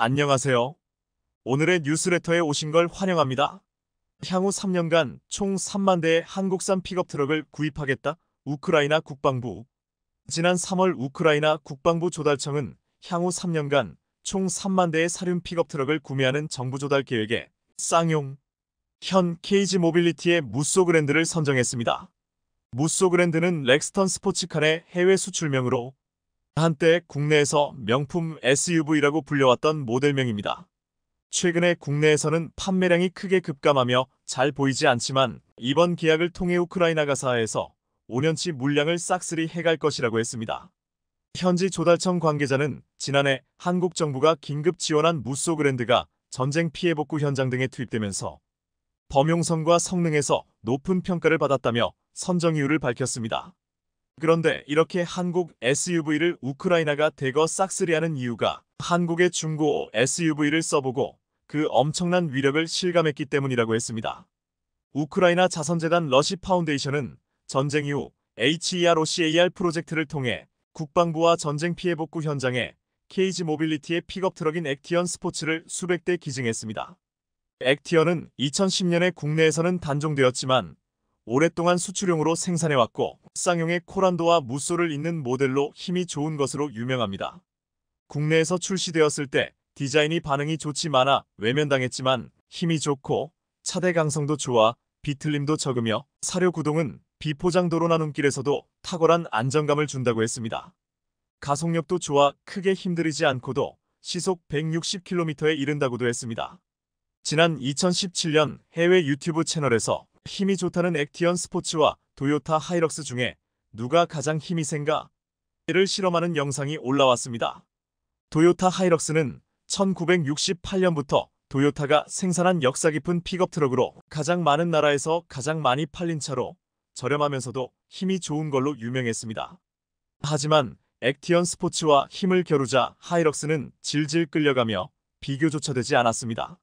안녕하세요. 오늘의 뉴스레터에 오신 걸 환영합니다. 향후 3년간 총 3만 대의 한국산 픽업 트럭을 구입하겠다. 우크라이나 국방부. 지난 3월 우크라이나 국방부 조달청은 향후 3년간 총 3만 대의 사륜 픽업 트럭을 구매하는 정부 조달 계획에 쌍용, 현 KG 모빌리티의 무쏘 그랜드를 선정했습니다. 무쏘 그랜드는 렉스턴 스포츠카의 해외 수출명으로 한때 국내에서 명품 SUV라고 불려왔던 모델명입니다. 최근에 국내에서는 판매량이 크게 급감하며 잘 보이지 않지만 이번 계약을 통해 우크라이나가 사해에서 5년치 물량을 싹쓸이 해갈 것이라고 했습니다. 현지 조달청 관계자는 지난해 한국 정부가 긴급 지원한 무쏘 그랜드가 전쟁 피해 복구 현장 등에 투입되면서 범용성과 성능에서 높은 평가를 받았다며 선정 이유를 밝혔습니다. 그런데 이렇게 한국 SUV를 우크라이나가 대거 싹쓸이하는 이유가 한국의 중고 SUV를 써보고 그 엄청난 위력을 실감했기 때문이라고 했습니다. 우크라이나 자선재단 러시 파운데이션은 전쟁 이후 HEROCAR 프로젝트를 통해 국방부와 전쟁 피해 복구 현장에 KG 모빌리티의 픽업 트럭인 액티언 스포츠를 수백 대 기증했습니다. 액티언은 2010년에 국내에서는 단종되었지만 오랫동안 수출용으로 생산해왔고 쌍용의 코란도와 무쏘를 잇는 모델로 힘이 좋은 것으로 유명합니다. 국내에서 출시되었을 때 디자인이 반응이 좋지 않아 외면당했지만 힘이 좋고 차대 강성도 좋아 비틀림도 적으며 사료 구동은 비포장 도로 나눔길에서도 탁월한 안정감을 준다고 했습니다. 가속력도 좋아 크게 힘들이지 않고도 시속 160km에 이른다고도 했습니다. 지난 2017년 해외 유튜브 채널에서 힘이 좋다는 액티언 스포츠와 도요타 하이럭스 중에 누가 가장 힘이 센가?를 실험하는 영상이 올라왔습니다. 도요타 하이럭스는 1968년부터 도요타가 생산한 역사 깊은 픽업 트럭으로 가장 많은 나라에서 가장 많이 팔린 차로 저렴하면서도 힘이 좋은 걸로 유명했습니다. 하지만 액티언 스포츠와 힘을 겨루자 하이럭스는 질질 끌려가며 비교조차 되지 않았습니다.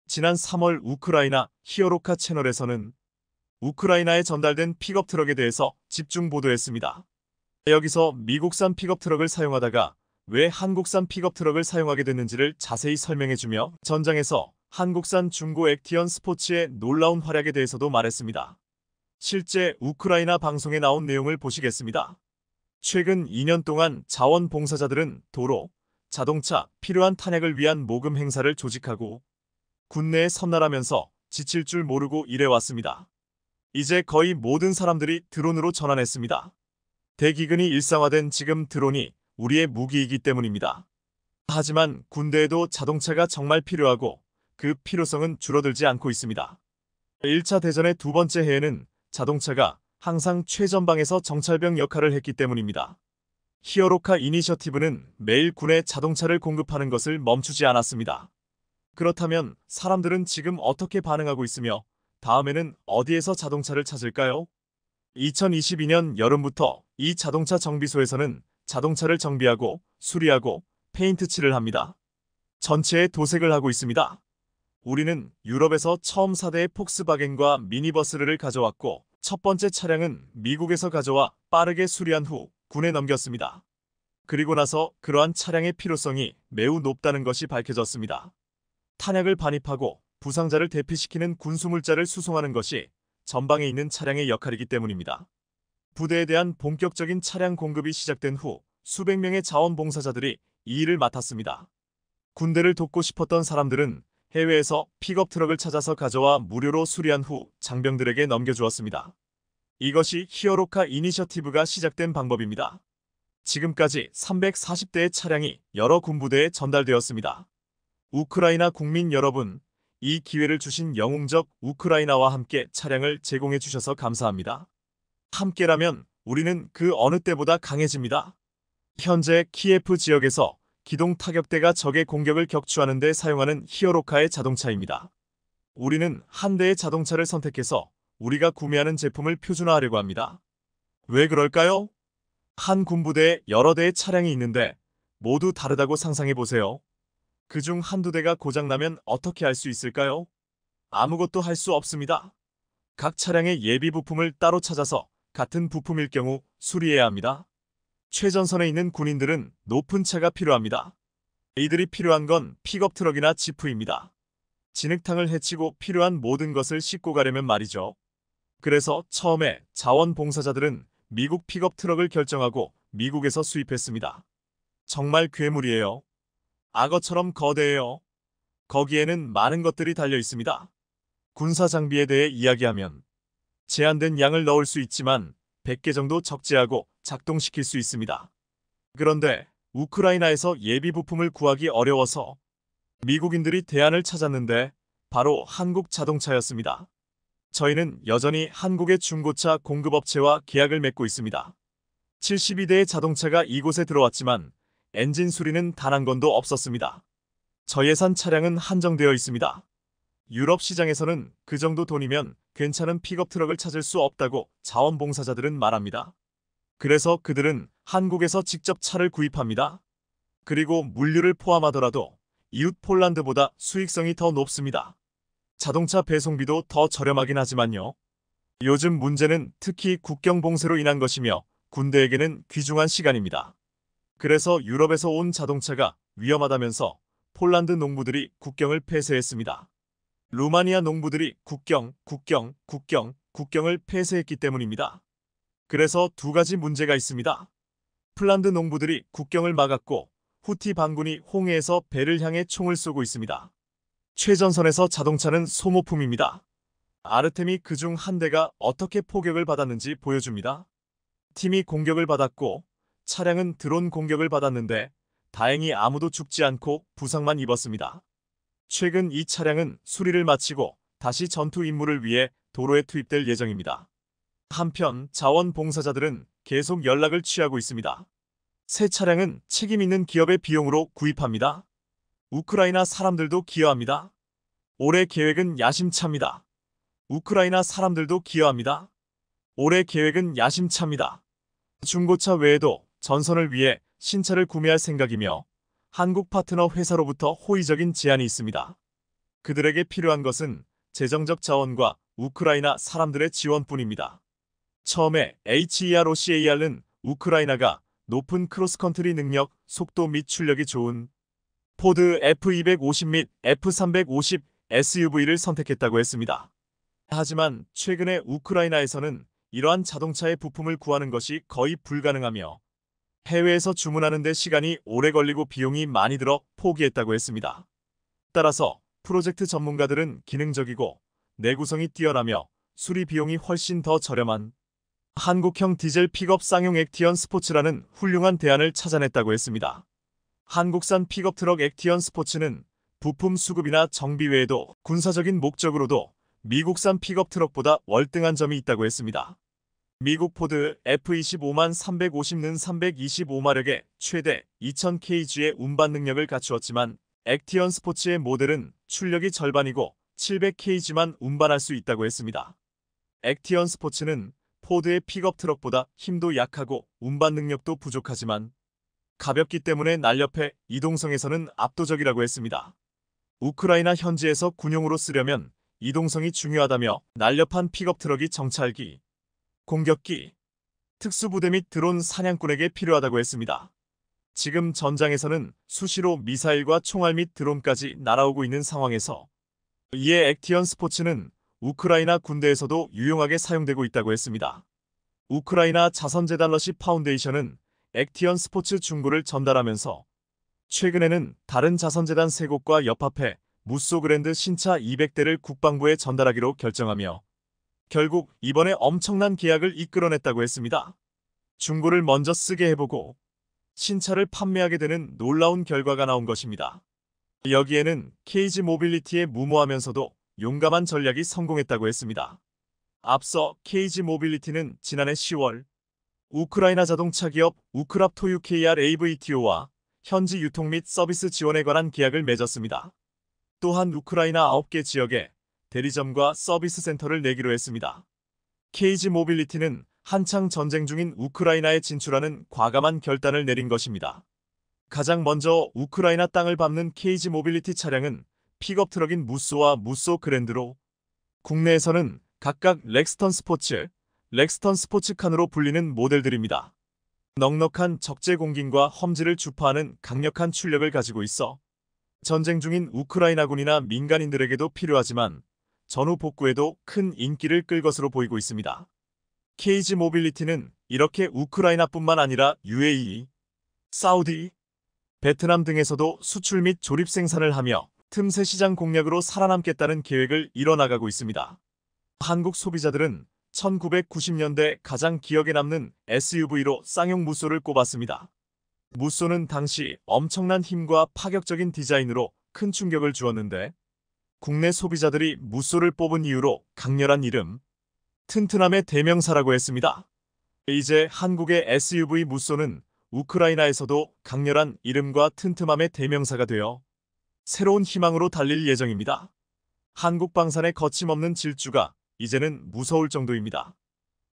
지난 3월 우크라이나 히어로카 채널에서는 우크라이나에 전달된 픽업 트럭에 대해서 집중 보도했습니다. 여기서 미국산 픽업 트럭을 사용하다가 왜 한국산 픽업 트럭을 사용하게 됐는지를 자세히 설명해주며 전장에서 한국산 중고 액티언 스포츠의 놀라운 활약에 대해서도 말했습니다. 실제 우크라이나 방송에 나온 내용을 보시겠습니다. 최근 2년 동안 자원봉사자들은 도로, 자동차, 필요한 탄약을 위한 모금 행사를 조직하고 군내에 섬날하면서 지칠 줄 모르고 일해왔습니다. 이제 거의 모든 사람들이 드론으로 전환했습니다. 대기근이 일상화된 지금 드론이 우리의 무기이기 때문입니다. 하지만 군대에도 자동차가 정말 필요하고 그 필요성은 줄어들지 않고 있습니다. 1차 대전의 두 번째 해에는 자동차가 항상 최전방에서 정찰병 역할을 했기 때문입니다. 히어로카 이니셔티브는 매일 군에 자동차를 공급하는 것을 멈추지 않았습니다. 그렇다면 사람들은 지금 어떻게 반응하고 있으며 다음에는 어디에서 자동차를 찾을까요? 2022년 여름부터 이 자동차 정비소에서는 자동차를 정비하고 수리하고 페인트 칠을 합니다. 전체에 도색을 하고 있습니다. 우리는 유럽에서 처음 4대의 폭스바겐과 미니버스를 가져왔고 첫 번째 차량은 미국에서 가져와 빠르게 수리한 후 군에 넘겼습니다. 그리고 나서 그러한 차량의 필요성이 매우 높다는 것이 밝혀졌습니다. 탄약을 반입하고 부상자를 대피시키는 군수물자를 수송하는 것이 전방에 있는 차량의 역할이기 때문입니다. 부대에 대한 본격적인 차량 공급이 시작된 후 수백 명의 자원봉사자들이 이 일을 맡았습니다. 군대를 돕고 싶었던 사람들은 해외에서 픽업 트럭을 찾아서 가져와 무료로 수리한 후 장병들에게 넘겨주었습니다. 이것이 히어로카 이니셔티브가 시작된 방법입니다. 지금까지 340대의 차량이 여러 군부대에 전달되었습니다. 우크라이나 국민 여러분, 이 기회를 주신 영웅적 우크라이나와 함께 차량을 제공해 주셔서 감사합니다. 함께라면 우리는 그 어느 때보다 강해집니다. 현재 키예프 지역에서 기동 타격대가 적의 공격을 격추하는 데 사용하는 히어로카의 자동차입니다. 우리는 한 대의 자동차를 선택해서 우리가 구매하는 제품을 표준화하려고 합니다. 왜 그럴까요? 한 군부대에 여러 대의 차량이 있는데 모두 다르다고 상상해보세요. 그중 한두 대가 고장나면 어떻게 할 수 있을까요? 아무것도 할 수 없습니다. 각 차량의 예비 부품을 따로 찾아서 같은 부품일 경우 수리해야 합니다. 최전선에 있는 군인들은 높은 차가 필요합니다. 이들이 필요한 건 픽업 트럭이나 지프입니다. 진흙탕을 헤치고 필요한 모든 것을 싣고 가려면 말이죠. 그래서 처음에 자원봉사자들은 미국 픽업 트럭을 결정하고 미국에서 수입했습니다. 정말 괴물이에요. 악어처럼 거대해요. 거기에는 많은 것들이 달려 있습니다. 군사 장비에 대해 이야기하면 제한된 양을 넣을 수 있지만 100개 정도 적재하고 작동시킬 수 있습니다. 그런데 우크라이나에서 예비 부품을 구하기 어려워서 미국인들이 대안을 찾았는데 바로 한국 자동차였습니다. 저희는 여전히 한국의 중고차 공급업체와 계약을 맺고 있습니다. 72대의 자동차가 이곳에 들어왔지만 엔진 수리는 단 한 건도 없었습니다. 저예산 차량은 한정되어 있습니다. 유럽 시장에서는 그 정도 돈이면 괜찮은 픽업 트럭을 찾을 수 없다고 자원봉사자들은 말합니다. 그래서 그들은 한국에서 직접 차를 구입합니다. 그리고 물류를 포함하더라도 이웃 폴란드보다 수익성이 더 높습니다. 자동차 배송비도 더 저렴하긴 하지만요. 요즘 문제는 특히 국경 봉쇄로 인한 것이며 군대에게는 귀중한 시간입니다. 그래서 유럽에서 온 자동차가 위험하다면서 폴란드 농부들이 국경을 폐쇄했습니다. 루마니아 농부들이 국경을 폐쇄했기 때문입니다. 그래서 두 가지 문제가 있습니다. 폴란드 농부들이 국경을 막았고 후티 반군이 홍해에서 배를 향해 총을 쏘고 있습니다. 최전선에서 자동차는 소모품입니다. 아르템이 그중 한 대가 어떻게 포격을 받았는지 보여줍니다. 팀이 공격을 받았고 차량은 드론 공격을 받았는데 다행히 아무도 죽지 않고 부상만 입었습니다. 최근 이 차량은 수리를 마치고 다시 전투 임무를 위해 도로에 투입될 예정입니다. 한편 자원봉사자들은 계속 연락을 취하고 있습니다. 새 차량은 책임 있는 기업의 비용으로 구입합니다. 우크라이나 사람들도 기여합니다. 올해 계획은 야심차입니다. 우크라이나 사람들도 기여합니다. 올해 계획은 야심차입니다. 중고차 외에도 전선을 위해 신차를 구매할 생각이며 한국 파트너 회사로부터 호의적인 제안이 있습니다. 그들에게 필요한 것은 재정적 자원과 우크라이나 사람들의 지원뿐입니다. 처음에 HEROCAR은 우크라이나가 높은 크로스컨트리 능력, 속도 및 출력이 좋은 포드 F250 및 F350 SUV를 선택했다고 했습니다. 하지만 최근에 우크라이나에서는 이러한 자동차의 부품을 구하는 것이 거의 불가능하며 해외에서 주문하는 데 시간이 오래 걸리고 비용이 많이 들어 포기했다고 했습니다. 따라서 프로젝트 전문가들은 기능적이고 내구성이 뛰어나며 수리 비용이 훨씬 더 저렴한 한국형 디젤 픽업 쌍용 액티언 스포츠라는 훌륭한 대안을 찾아냈다고 했습니다. 한국산 픽업 트럭 액티언 스포츠는 부품 수급이나 정비 외에도 군사적인 목적으로도 미국산 픽업 트럭보다 월등한 점이 있다고 했습니다. 미국 포드 F25만 350는 325마력의 최대 2000kg의 운반 능력을 갖추었지만 액티언 스포츠의 모델은 출력이 절반이고 700kg만 운반할 수 있다고 했습니다. 액티언 스포츠는 포드의 픽업 트럭보다 힘도 약하고 운반 능력도 부족하지만 가볍기 때문에 날렵해 이동성에서는 압도적이라고 했습니다. 우크라이나 현지에서 군용으로 쓰려면 이동성이 중요하다며 날렵한 픽업 트럭이 정찰기, 공격기, 특수부대 및 드론 사냥꾼에게 필요하다고 했습니다. 지금 전장에서는 수시로 미사일과 총알 및 드론까지 날아오고 있는 상황에서 이에 액티언 스포츠는 우크라이나 군대에서도 유용하게 사용되고 있다고 했습니다. 우크라이나 자선재단 러시 파운데이션은 액티언 스포츠 중고를 전달하면서 최근에는 다른 자선재단 3곳과 협합해 무쏘 그랜드 신차 200대를 국방부에 전달하기로 결정하며 결국 이번에 엄청난 계약을 이끌어냈다고 했습니다. 중고를 먼저 쓰게 해보고 신차를 판매하게 되는 놀라운 결과가 나온 것입니다. 여기에는 KG 모빌리티의 무모하면서도 용감한 전략이 성공했다고 했습니다. 앞서 KG 모빌리티는 지난해 10월 우크라이나 자동차 기업 우크랍토 UKR AVTO와 현지 유통 및 서비스 지원에 관한 계약을 맺었습니다. 또한 우크라이나 9개 지역에 대리점과 서비스 센터를 내기로 했습니다. KG 모빌리티는 한창 전쟁 중인 우크라이나에 진출하는 과감한 결단을 내린 것입니다. 가장 먼저 우크라이나 땅을 밟는 KG 모빌리티 차량은 픽업 트럭인 무쏘와 무쏘 그랜드로 국내에서는 각각 렉스턴 스포츠, 렉스턴 스포츠칸으로 불리는 모델들입니다. 넉넉한 적재 공긴과 험지를 주파하는 강력한 출력을 가지고 있어 전쟁 중인 우크라이나군이나 민간인들에게도 필요하지만 전후 복구에도 큰 인기를 끌 것으로 보이고 있습니다. KG 모빌리티는 이렇게 우크라이나뿐만 아니라 UAE, 사우디, 베트남 등에서도 수출 및 조립 생산을 하며 틈새 시장 공략으로 살아남겠다는 계획을 이뤄나가고 있습니다. 한국 소비자들은 1990년대 가장 기억에 남는 SUV로 쌍용 무쏘를 꼽았습니다. 무쏘는 당시 엄청난 힘과 파격적인 디자인으로 큰 충격을 주었는데 국내 소비자들이 무쏘를 뽑은 이유로 강렬한 이름, 튼튼함의 대명사라고 했습니다. 이제 한국의 SUV 무쏘는 우크라이나에서도 강렬한 이름과 튼튼함의 대명사가 되어 새로운 희망으로 달릴 예정입니다. 한국 방산의 거침없는 질주가 이제는 무서울 정도입니다.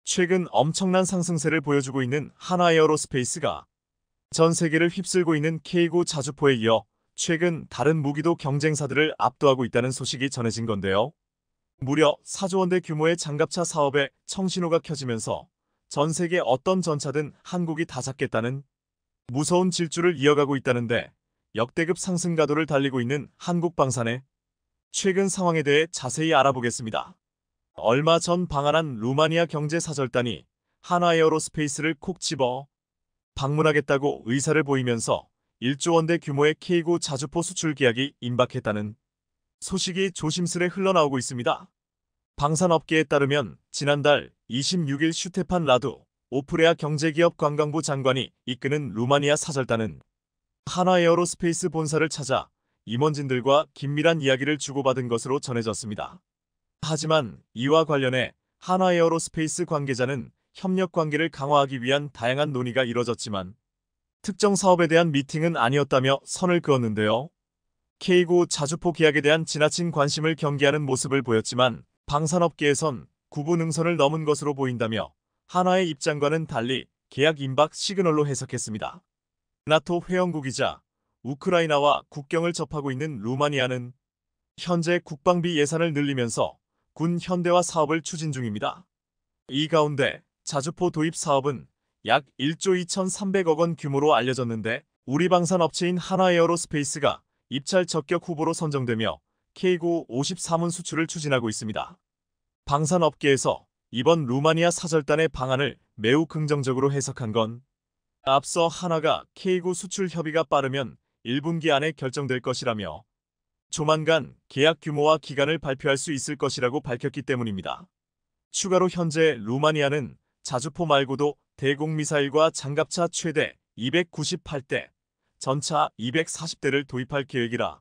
최근 엄청난 상승세를 보여주고 있는 한화에어로스페이스가 전 세계를 휩쓸고 있는 K9 자주포에 이어 최근 다른 무기도 경쟁사들을 압도하고 있다는 소식이 전해진 건데요. 무려 4조 원대 규모의 장갑차 사업에 청신호가 켜지면서 전 세계 어떤 전차든 한국이 다 잡겠다는 무서운 질주를 이어가고 있다는데 역대급 상승 가도를 달리고 있는 한국 방산의 최근 상황에 대해 자세히 알아보겠습니다. 얼마 전 방한한 루마니아 경제사절단이 한화에어로스페이스를 콕 집어 방문하겠다고 의사를 보이면서 1조 원대 규모의 K9 자주포 수출 계약이 임박했다는 소식이 조심스레 흘러나오고 있습니다. 방산업계에 따르면 지난달 26일 슈테판 라두 오프레아 경제기업 관광부 장관이 이끄는 루마니아 사절단은 한화에어로스페이스 본사를 찾아 임원진들과 긴밀한 이야기를 주고받은 것으로 전해졌습니다. 하지만 이와 관련해 한화에어로스페이스 관계자는 협력 관계를 강화하기 위한 다양한 논의가 이뤄졌지만 특정 사업에 대한 미팅은 아니었다며 선을 그었는데요. K9 자주포 계약에 대한 지나친 관심을 경계하는 모습을 보였지만 방산업계에선 구분 능선을 넘은 것으로 보인다며 한화의 입장과는 달리 계약 임박 시그널로 해석했습니다. 나토 회원국이자 우크라이나와 국경을 접하고 있는 루마니아는 현재 국방비 예산을 늘리면서 군 현대화 사업을 추진 중입니다. 이 가운데 자주포 도입 사업은 약 1조 2,300억 원 규모로 알려졌는데 우리 방산 업체인 한화에어로스페이스가 입찰 적격 후보로 선정되며 K9 53문 수출을 추진하고 있습니다. 방산업계에서 이번 루마니아 사절단의 방안을 매우 긍정적으로 해석한 건 앞서 한화가 K9 수출 협의가 빠르면 1분기 안에 결정될 것이라며 조만간 계약 규모와 기간을 발표할 수 있을 것이라고 밝혔기 때문입니다. 추가로 현재 루마니아는 자주포 말고도 대공미사일과 장갑차 최대 298대, 전차 240대를 도입할 계획이라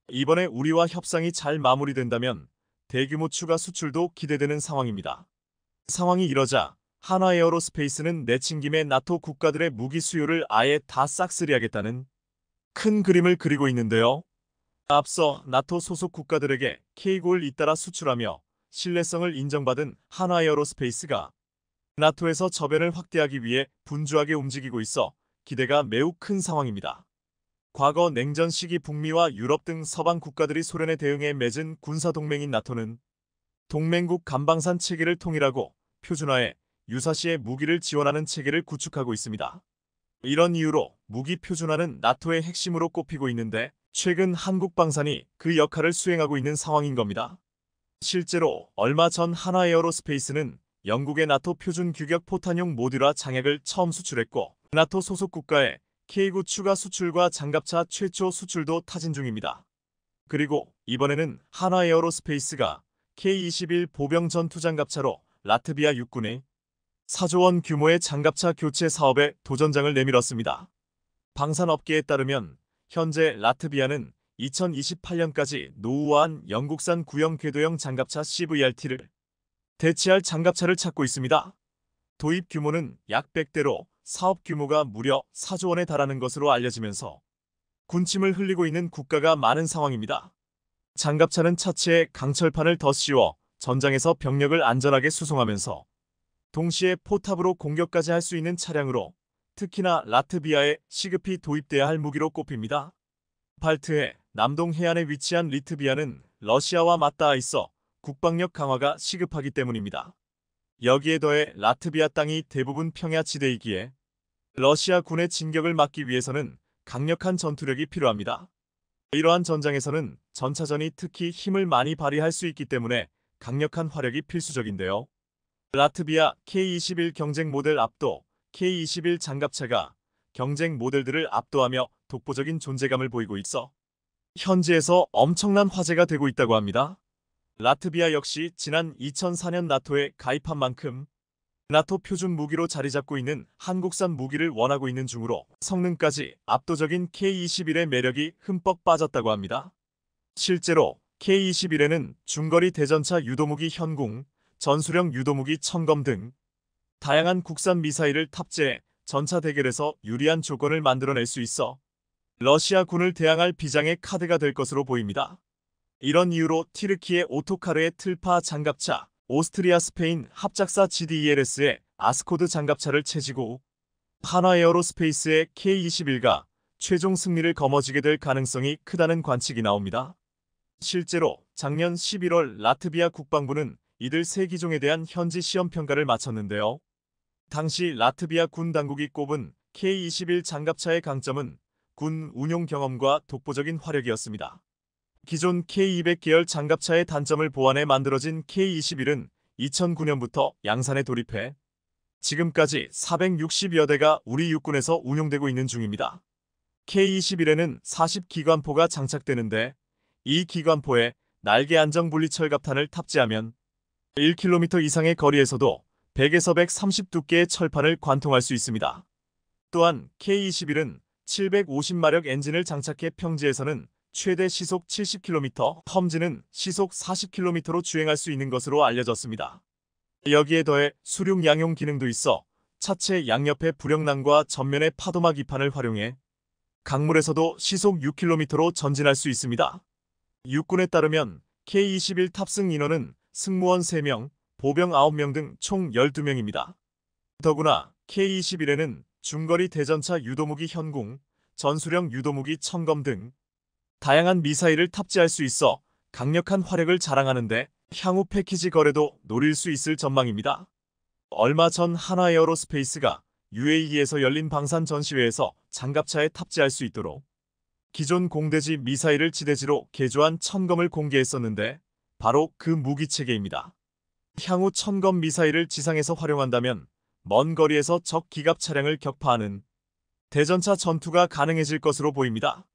이번에 우리와 협상이 잘 마무리된다면 대규모 추가 수출도 기대되는 상황입니다. 상황이 이러자 한화에어로스페이스는 내친 김에 나토 국가들의 무기 수요를 아예 다 싹쓸이하겠다는 큰 그림을 그리고 있는데요. 앞서 나토 소속 국가들에게 K9를 잇따라 수출하며 신뢰성을 인정받은 한화에어로스페이스가 나토에서 저변을 확대하기 위해 분주하게 움직이고 있어 기대가 매우 큰 상황입니다. 과거 냉전 시기 북미와 유럽 등 서방 국가들이 소련에 대응해 맺은 군사동맹인 나토는 동맹국 간방산 체계를 통일하고 표준화해 유사시에 무기를 지원하는 체계를 구축하고 있습니다. 이런 이유로 무기 표준화는 나토의 핵심으로 꼽히고 있는데 최근 한국 방산이 그 역할을 수행하고 있는 상황인 겁니다. 실제로 얼마 전 한화에어로스페이스는 영국의 나토 표준 규격 포탄용 모듈화 장약을 처음 수출했고 나토 소속 국가에 K9 추가 수출과 장갑차 최초 수출도 타진 중입니다. 그리고 이번에는 한화에어로스페이스가 K21 보병 전투장갑차로 라트비아 육군의 4조 원 규모의 장갑차 교체 사업에 도전장을 내밀었습니다. 방산업계에 따르면 현재 라트비아는 2028년까지 노후화한 영국산 구형 궤도형 장갑차 CVRT를 대체할 장갑차를 찾고 있습니다. 도입 규모는 약 100대로 사업 규모가 무려 4조 원에 달하는 것으로 알려지면서 군침을 흘리고 있는 국가가 많은 상황입니다. 장갑차는 차체에 강철판을 더 씌워 전장에서 병력을 안전하게 수송하면서 동시에 포탑으로 공격까지 할 수 있는 차량으로 특히나 라트비아에 시급히 도입돼야 할 무기로 꼽힙니다. 발트해 남동 해안에 위치한 리트비아는 러시아와 맞닿아 있어 국방력 강화가 시급하기 때문입니다. 여기에 더해 라트비아 땅이 대부분 평야지대이기에 러시아 군의 진격을 막기 위해서는 강력한 전투력이 필요합니다. 이러한 전장에서는 전차전이 특히 힘을 많이 발휘할 수 있기 때문에 강력한 화력이 필수적인데요. 라트비아 K-21 경쟁 모델 압도, K-21 장갑차가 경쟁 모델들을 압도하며 독보적인 존재감을 보이고 있어 현지에서 엄청난 화제가 되고 있다고 합니다. 라트비아 역시 지난 2004년 나토에 가입한 만큼 나토 표준 무기로 자리 잡고 있는 한국산 무기를 원하고 있는 중으로 성능까지 압도적인 K-21의 매력이 흠뻑 빠졌다고 합니다. 실제로 K-21에는 중거리 대전차 유도무기 현궁, 전술형 유도무기 천검 등 다양한 국산 미사일을 탑재해 전차 대결에서 유리한 조건을 만들어낼 수 있어 러시아 군을 대항할 비장의 카드가 될 것으로 보입니다. 이런 이유로 튀르키예 오토카르의 틀파 장갑차, 오스트리아 스페인 합작사 GDELS의 아스코드 장갑차를 채지고 한화에어로스페이스의 K-21가 최종 승리를 거머쥐게 될 가능성이 크다는 관측이 나옵니다. 실제로 작년 11월 라트비아 국방부는 이들 세 기종에 대한 현지 시험 평가를 마쳤는데요. 당시 라트비아 군 당국이 꼽은 K-21 장갑차의 강점은 군 운용 경험과 독보적인 화력이었습니다. 기존 K200 계열 장갑차의 단점을 보완해 만들어진 K21은 2009년부터 양산에 돌입해 지금까지 460여 대가 우리 육군에서 운용되고 있는 중입니다. K21에는 40기관포가 장착되는데 이 기관포에 날개 안정 분리 철갑탄을 탑재하면 1km 이상의 거리에서도 100에서 130 두께의 철판을 관통할 수 있습니다. 또한 K21은 750마력 엔진을 장착해 평지에서는 최대 시속 70km, 험지는 시속 40km로 주행할 수 있는 것으로 알려졌습니다. 여기에 더해 수륙 양용 기능도 있어 차체 양옆의 부력난과 전면의 파도막 2판을 활용해 강물에서도 시속 6km로 전진할 수 있습니다. 육군에 따르면 K-21 탑승 인원은 승무원 3명, 보병 9명 등 총 12명입니다. 더구나 K-21에는 중거리 대전차 유도무기 현궁, 전술형 유도무기 천검 등 다양한 미사일을 탑재할 수 있어 강력한 화력을 자랑하는데 향후 패키지 거래도 노릴 수 있을 전망입니다. 얼마 전 한화에어로스페이스가 UAE에서 열린 방산 전시회에서 장갑차에 탑재할 수 있도록 기존 공대지 미사일을 지대지로 개조한 천검을 공개했었는데 바로 그 무기체계입니다. 향후 천검 미사일을 지상에서 활용한다면 먼 거리에서 적 기갑 차량을 격파하는 대전차 전투가 가능해질 것으로 보입니다.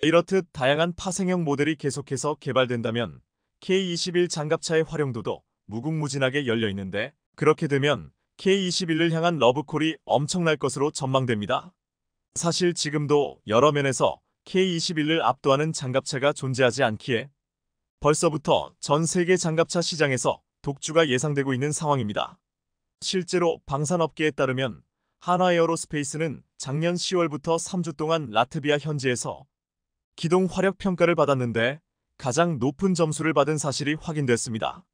이렇듯 다양한 파생형 모델이 계속해서 개발된다면 K-21 장갑차의 활용도도 무궁무진하게 열려있는데 그렇게 되면 K-21을 향한 러브콜이 엄청날 것으로 전망됩니다. 사실 지금도 여러 면에서 K-21을 압도하는 장갑차가 존재하지 않기에 벌써부터 전 세계 장갑차 시장에서 독주가 예상되고 있는 상황입니다. 실제로 방산업계에 따르면 한화에어로스페이스는 작년 10월부터 3주 동안 라트비아 현지에서 기동 화력 평가를 받았는데 가장 높은 점수를 받은 사실이 확인됐습니다.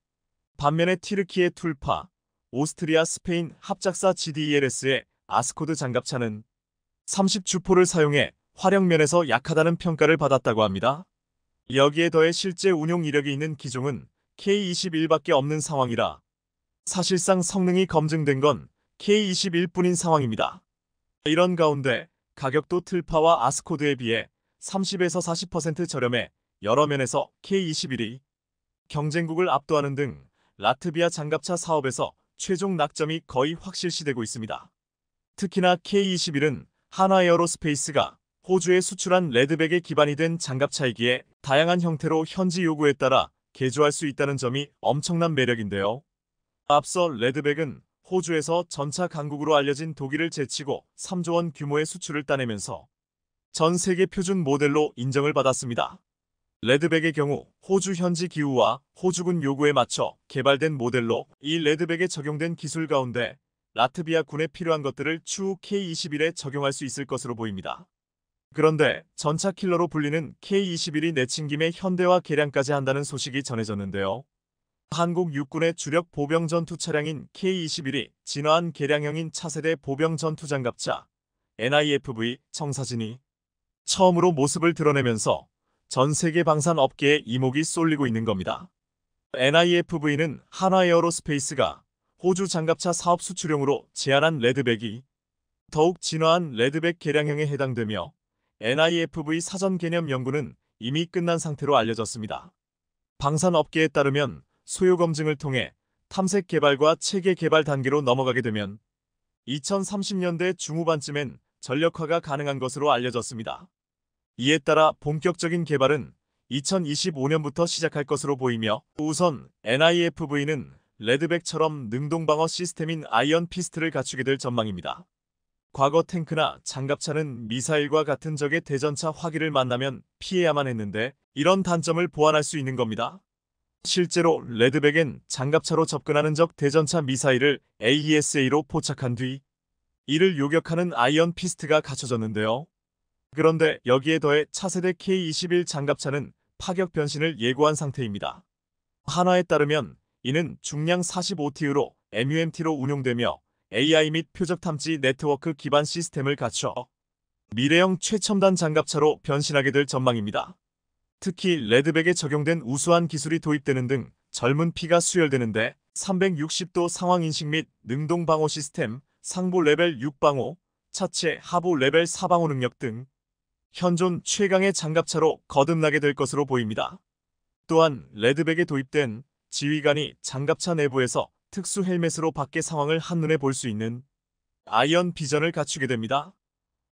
반면에 튀르키예 툴파, 오스트리아 스페인 합작사 GDELS의 아스코드 장갑차는 30주포를 사용해 화력면에서 약하다는 평가를 받았다고 합니다. 여기에 더해 실제 운용 이력이 있는 기종은 K-21밖에 없는 상황이라 사실상 성능이 검증된 건 K-21뿐인 상황입니다. 이런 가운데 가격도 틀파와 아스코드에 비해 30에서 40% 저렴해 여러 면에서 K-21이 경쟁국을 압도하는 등 라트비아 장갑차 사업에서 최종 낙점이 거의 확실시되고 있습니다. 특히나 K-21은 한화에어로스페이스가 호주에 수출한 레드백에 기반이 된 장갑차이기에 다양한 형태로 현지 요구에 따라 개조할 수 있다는 점이 엄청난 매력인데요. 앞서 레드백은 호주에서 전차 강국으로 알려진 독일을 제치고 3조 원 규모의 수출을 따내면서 전 세계 표준 모델로 인정을 받았습니다. 레드백의 경우 호주 현지 기후와 호주군 요구에 맞춰 개발된 모델로 이 레드백에 적용된 기술 가운데 라트비아 군에 필요한 것들을 추후 K-21에 적용할 수 있을 것으로 보입니다. 그런데 전차 킬러로 불리는 K-21이 내친 김에 현대화 개량까지 한다는 소식이 전해졌는데요. 한국 육군의 주력 보병 전투 차량인 K-21이 진화한 개량형인 차세대 보병 전투 장갑차 NIFV 청사진이 처음으로 모습을 드러내면서 전 세계 방산 업계에 이목이 쏠리고 있는 겁니다. NIFV는 한화에어로스페이스가 호주 장갑차 사업 수출용으로 제안한 레드백이 더욱 진화한 레드백 개량형에 해당되며 NIFV 사전 개념 연구는 이미 끝난 상태로 알려졌습니다. 방산업계에 따르면 소요 검증을 통해 탐색 개발과 체계 개발 단계로 넘어가게 되면 2030년대 중후반쯤엔 전력화가 가능한 것으로 알려졌습니다. 이에 따라 본격적인 개발은 2025년부터 시작할 것으로 보이며 우선 NIFV는 레드백처럼 능동방어 시스템인 아이언 피스트를 갖추게 될 전망입니다. 과거 탱크나 장갑차는 미사일과 같은 적의 대전차 화기를 만나면 피해야만 했는데 이런 단점을 보완할 수 있는 겁니다. 실제로 레드백엔 장갑차로 접근하는 적 대전차 미사일을 AESA로 포착한 뒤 이를 요격하는 아이언 피스트가 갖춰졌는데요. 그런데 여기에 더해 차세대 K-21 장갑차는 파격 변신을 예고한 상태입니다. 한화에 따르면 이는 중량 45T로 MUMT로 운용되며 AI 및 표적 탐지 네트워크 기반 시스템을 갖춰 미래형 최첨단 장갑차로 변신하게 될 전망입니다. 특히 레드백에 적용된 우수한 기술이 도입되는 등 젊은 피가 수혈되는데 360도 상황 인식 및 능동 방어 시스템, 상부 레벨 6 방어, 차체 하부 레벨 4 방어 능력 등 현존 최강의 장갑차로 거듭나게 될 것으로 보입니다. 또한 레드백에 도입된 지휘관이 장갑차 내부에서 특수 헬멧으로 밖의 상황을 한눈에 볼 수 있는 아이언 비전을 갖추게 됩니다.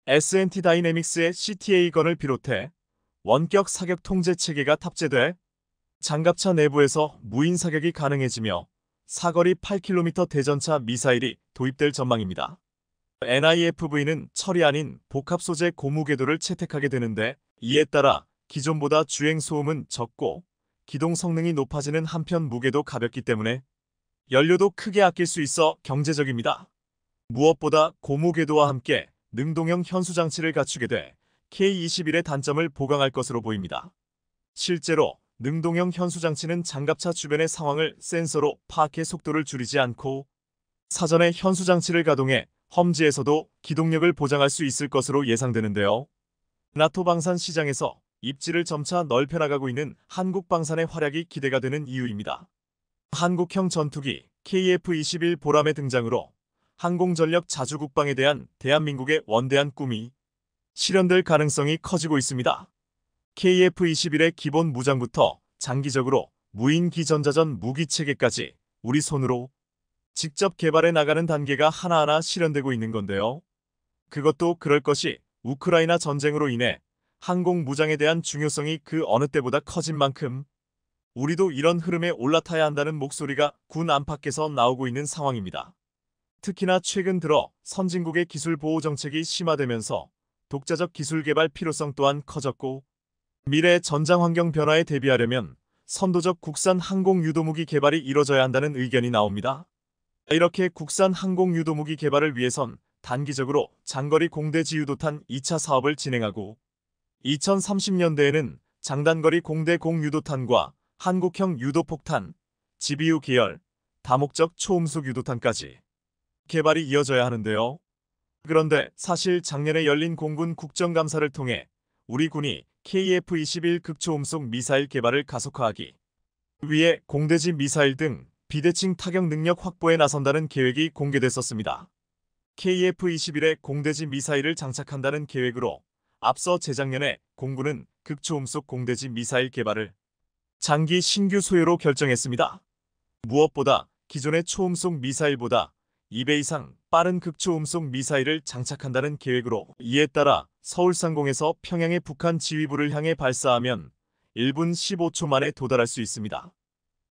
S&T 다이내믹스의 CTA-건을 비롯해 원격 사격 통제 체계가 탑재돼 장갑차 내부에서 무인 사격이 가능해지며 사거리 8km 대전차 미사일이 도입될 전망입니다. NIFV는 철이 아닌 복합 소재 고무 궤도를 채택하게 되는데 이에 따라 기존보다 주행 소음은 적고 기동 성능이 높아지는 한편 무게도 가볍기 때문에 연료도 크게 아낄 수 있어 경제적입니다. 무엇보다 고무 궤도와 함께 능동형 현수 장치를 갖추게 돼 K-21의 단점을 보강할 것으로 보입니다. 실제로 능동형 현수 장치는 장갑차 주변의 상황을 센서로 파악해 속도를 줄이지 않고 사전에 현수 장치를 가동해 험지에서도 기동력을 보장할 수 있을 것으로 예상되는데요. 나토 방산 시장에서 입지를 점차 넓혀나가고 있는 한국 방산의 활약이 기대가 되는 이유입니다. 한국형 전투기 KF-21 보람의 등장으로 항공전력 자주국방에 대한 대한민국의 원대한 꿈이 실현될 가능성이 커지고 있습니다. KF-21의 기본 무장부터 장기적으로 무인기 전자전 무기체계까지 우리 손으로 직접 개발해 나가는 단계가 하나하나 실현되고 있는 건데요. 그것도 그럴 것이 우크라이나 전쟁으로 인해 항공무장에 대한 중요성이 그 어느 때보다 커진 만큼 우리도 이런 흐름에 올라타야 한다는 목소리가 군 안팎에서 나오고 있는 상황입니다. 특히나 최근 들어 선진국의 기술 보호 정책이 심화되면서 독자적 기술 개발 필요성 또한 커졌고 미래 전장 환경 변화에 대비하려면 선도적 국산 항공 유도무기 개발이 이뤄져야 한다는 의견이 나옵니다. 이렇게 국산 항공 유도무기 개발을 위해선 단기적으로 장거리 공대 지유도탄 2차 사업을 진행하고 2030년대에는 장단거리 공대 공유도탄과 한국형 유도폭탄, GBU 계열, 다목적 초음속 유도탄까지 개발이 이어져야 하는데요. 그런데 사실 작년에 열린 공군 국정감사를 통해 우리 군이 KF-21 극초음속 미사일 개발을 가속화하기 위해 공대지 미사일 등 비대칭 타격 능력 확보에 나선다는 계획이 공개됐었습니다. KF-21에 공대지 미사일을 장착한다는 계획으로 앞서 재작년에 공군은 극초음속 공대지 미사일 개발을 장기 신규 소요로 결정했습니다. 무엇보다 기존의 초음속 미사일보다 2배 이상 빠른 극초음속 미사일을 장착한다는 계획으로 이에 따라 서울상공에서 평양의 북한 지휘부를 향해 발사하면 1분 15초 만에 도달할 수 있습니다.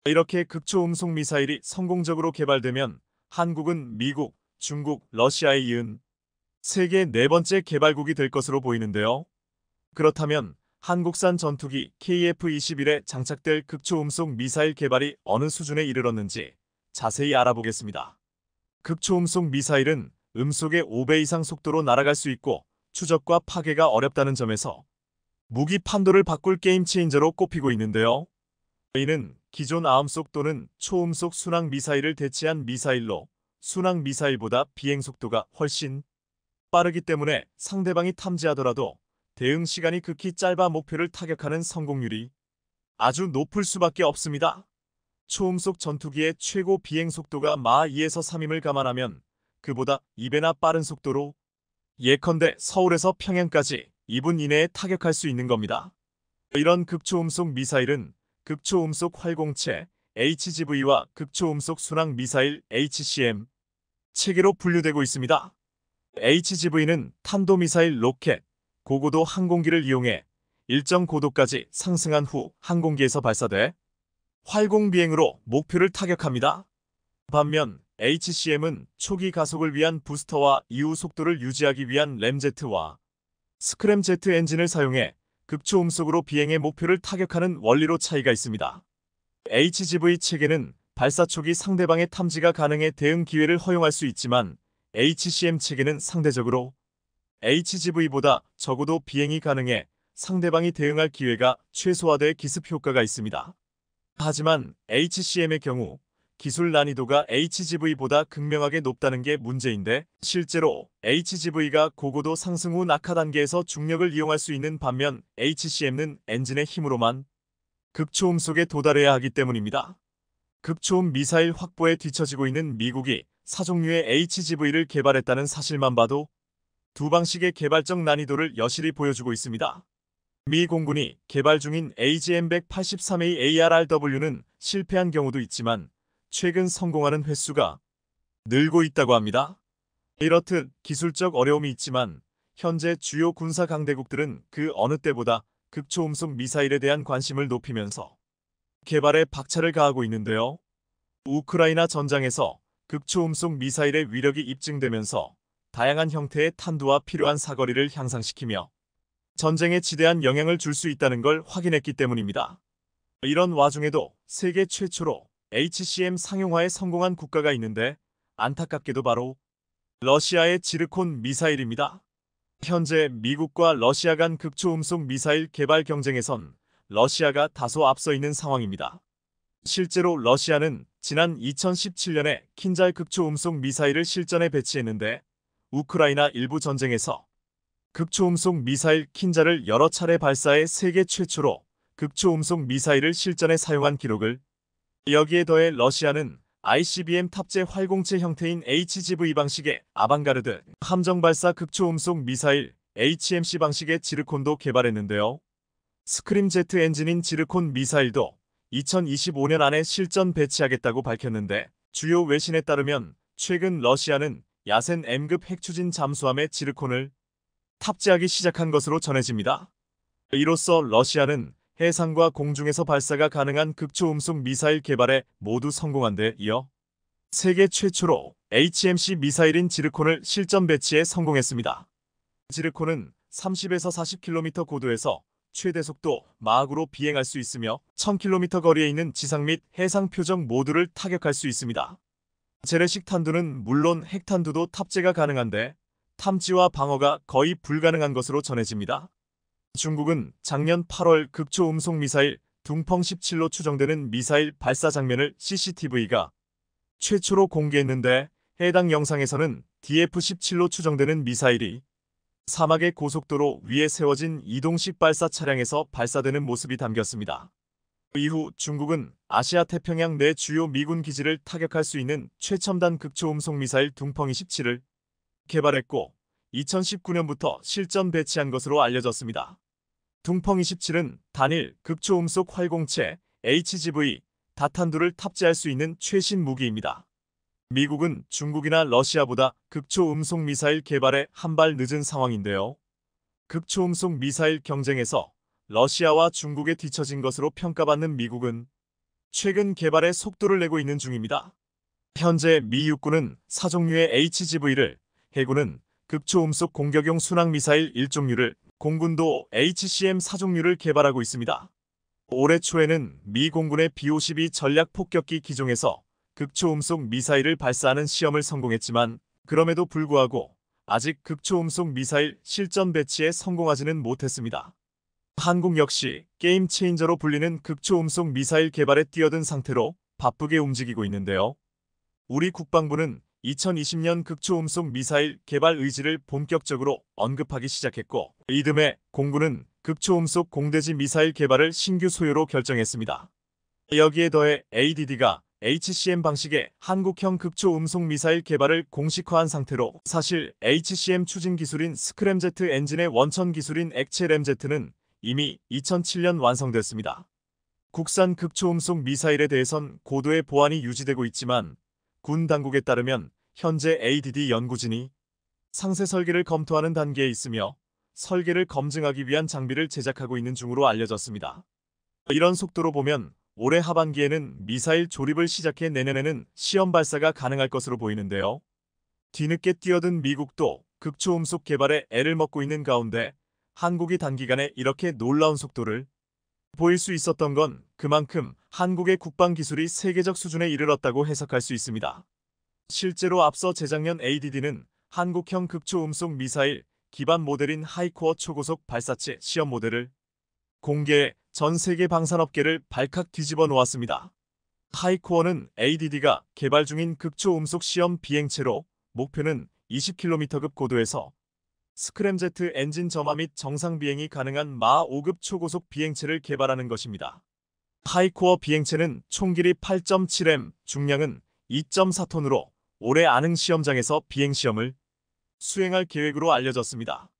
이렇게 극초음속 미사일이 성공적으로 개발되면 한국은 미국, 중국, 러시아에 이은 세계 네 번째 개발국이 될 것으로 보이는데요. 그렇다면 한국산 전투기 KF-21에 장착될 극초음속 미사일 개발이 어느 수준에 이르렀는지 자세히 알아보겠습니다. 극초음속 미사일은 음속의 5배 이상 속도로 날아갈 수 있고 추적과 파괴가 어렵다는 점에서 무기 판도를 바꿀 게임 체인저로 꼽히고 있는데요. 이는 기존 아음속 또는 초음속 순항 미사일을 대체한 미사일로 순항 미사일보다 비행 속도가 훨씬 빠르기 때문에 상대방이 탐지하더라도 대응 시간이 극히 짧아 목표를 타격하는 성공률이 아주 높을 수밖에 없습니다. 초음속 전투기의 최고 비행 속도가 마 2에서 3임을 감안하면 그보다 2배나 빠른 속도로 예컨대 서울에서 평양까지 2분 이내에 타격할 수 있는 겁니다. 이런 극초음속 미사일은 극초음속 활공체 HGV와 극초음속 순항 미사일 HCM 체계로 분류되고 있습니다. HGV는 탄도미사일 로켓, 고고도 항공기를 이용해 일정 고도까지 상승한 후 항공기에서 발사돼 활공비행으로 목표를 타격합니다. 반면 HCM은 초기 가속을 위한 부스터와 이후 속도를 유지하기 위한 램제트와 스크램제트 엔진을 사용해 극초음속으로 비행해 목표를 타격하는 원리로 차이가 있습니다. HGV 체계는 발사 초기 상대방의 탐지가 가능해 대응 기회를 허용할 수 있지만 HCM 체계는 상대적으로 HGV보다 적어도 비행이 가능해 상대방이 대응할 기회가 최소화돼 기습 효과가 있습니다. 하지만 HCM의 경우 기술 난이도가 HGV보다 극명하게 높다는 게 문제인데 실제로 HGV가 고고도 상승 후 낙하 단계에서 중력을 이용할 수 있는 반면 HCM은 엔진의 힘으로만 극초음속에 도달해야 하기 때문입니다. 극초음 미사일 확보에 뒤처지고 있는 미국이 4종류의 HGV를 개발했다는 사실만 봐도 두 방식의 개발적 난이도를 여실히 보여주고 있습니다. 미 공군이 개발 중인 AGM-183A ARRW는 실패한 경우도 있지만 최근 성공하는 횟수가 늘고 있다고 합니다. 이렇듯 기술적 어려움이 있지만 현재 주요 군사 강대국들은 그 어느 때보다 극초음속 미사일에 대한 관심을 높이면서 개발에 박차를 가하고 있는데요. 우크라이나 전장에서 극초음속 미사일의 위력이 입증되면서 다양한 형태의 탄두와 필요한 사거리를 향상시키며 전쟁에 지대한 영향을 줄 수 있다는 걸 확인했기 때문입니다. 이런 와중에도 세계 최초로 HCM 상용화에 성공한 국가가 있는데 안타깝게도 바로 러시아의 지르콘 미사일입니다. 현재 미국과 러시아 간 극초음속 미사일 개발 경쟁에선 러시아가 다소 앞서 있는 상황입니다. 실제로 러시아는 지난 2017년에 킨잘 극초음속 미사일을 실전에 배치했는데 우크라이나 일부 전쟁에서 극초음속 미사일 킨잘을 여러 차례 발사해 세계 최초로 극초음속 미사일을 실전에 사용한 기록을 여기에 더해 러시아는 ICBM 탑재 활공체 형태인 HGV 방식의 아방가르드 함정 발사 극초음속 미사일 HMC 방식의 지르콘도 개발했는데요. 스크림제트 엔진인 지르콘 미사일도 2025년 안에 실전 배치하겠다고 밝혔는데 주요 외신에 따르면 최근 러시아는 야센 M급 핵추진 잠수함에 지르콘을 탑재하기 시작한 것으로 전해집니다. 이로써 러시아는 해상과 공중에서 발사가 가능한 극초음속 미사일 개발에 모두 성공한 데 이어 세계 최초로 HMC 미사일인 지르콘을 실전 배치에 성공했습니다. 지르콘은 30에서 40km 고도에서 최대 속도 마학으로 비행할 수 있으며 1000km 거리에 있는 지상 및 해상 표적 모두를 타격할 수 있습니다. 재래식 탄두는 물론 핵탄두도 탑재가 가능한데 탐지와 방어가 거의 불가능한 것으로 전해집니다. 중국은 작년 8월 극초음속 미사일 둥펑 17로 추정되는 미사일 발사 장면을 CCTV가 최초로 공개했는데 해당 영상에서는 DF-17로 추정되는 미사일이 사막의 고속도로 위에 세워진 이동식 발사 차량에서 발사되는 모습이 담겼습니다. 이후 중국은 아시아 태평양 내 주요 미군 기지를 타격할 수 있는 최첨단 극초음속 미사일 둥펑 27을 개발했고 2019년부터 실전 배치한 것으로 알려졌습니다. 둥펑 27은 단일 극초음속 활공체 HGV 다탄두를 탑재할 수 있는 최신 무기입니다. 미국은 중국이나 러시아보다 극초음속 미사일 개발에 한 발 늦은 상황인데요. 극초음속 미사일 경쟁에서 러시아와 중국에 뒤처진 것으로 평가받는 미국은 최근 개발에 속도를 내고 있는 중입니다. 현재 미 육군은 4종류의 HGV를, 해군은 극초음속 공격용 순항미사일 1종류를, 공군도 HCM 4종류를 개발하고 있습니다. 올해 초에는 미 공군의 B-52 전략 폭격기 기종에서 극초음속 미사일을 발사하는 시험을 성공했지만 그럼에도 불구하고 아직 극초음속 미사일 실전 배치에 성공하지는 못했습니다. 한국 역시 게임 체인저로 불리는 극초음속 미사일 개발에 뛰어든 상태로 바쁘게 움직이고 있는데요. 우리 국방부는 2020년 극초음속 미사일 개발 의지를 본격적으로 언급하기 시작했고 이듬해 공군은 극초음속 공대지 미사일 개발을 신규 소요로 결정했습니다. 여기에 더해 ADD가 HCM 방식의 한국형 극초음속 미사일 개발을 공식화한 상태로 사실 HCM 추진 기술인 스크램제트 엔진의 원천 기술인 액체 램제트는 이미 2007년 완성됐습니다. 국산 극초음속 미사일에 대해선 고도의 보안이 유지되고 있지만 군 당국에 따르면 현재 ADD 연구진이 상세 설계를 검토하는 단계에 있으며 설계를 검증하기 위한 장비를 제작하고 있는 중으로 알려졌습니다. 이런 속도로 보면 올해 하반기에는 미사일 조립을 시작해 내년에는 시험 발사가 가능할 것으로 보이는데요. 뒤늦게 뛰어든 미국도 극초음속 개발에 애를 먹고 있는 가운데 한국이 단기간에 이렇게 놀라운 속도를 보일 수 있었던 건 그만큼 한국의 국방 기술이 세계적 수준에 이르렀다고 해석할 수 있습니다. 실제로 앞서 재작년 ADD는 한국형 극초음속 미사일 기반 모델인 하이코어 초고속 발사체 시험 모델을 공개해 전 세계 방산업계를 발칵 뒤집어 놓았습니다. 하이코어는 ADD가 개발 중인 극초음속 시험 비행체로 목표는 20km급 고도에서 스크램제트 엔진 점화 및 정상 비행이 가능한 마 5급 초고속 비행체를 개발하는 것입니다. 하이코어 비행체는 총 길이 8.7m, 중량은 2.4톤으로 올해 안흥 시험장에서 비행시험을 수행할 계획으로 알려졌습니다.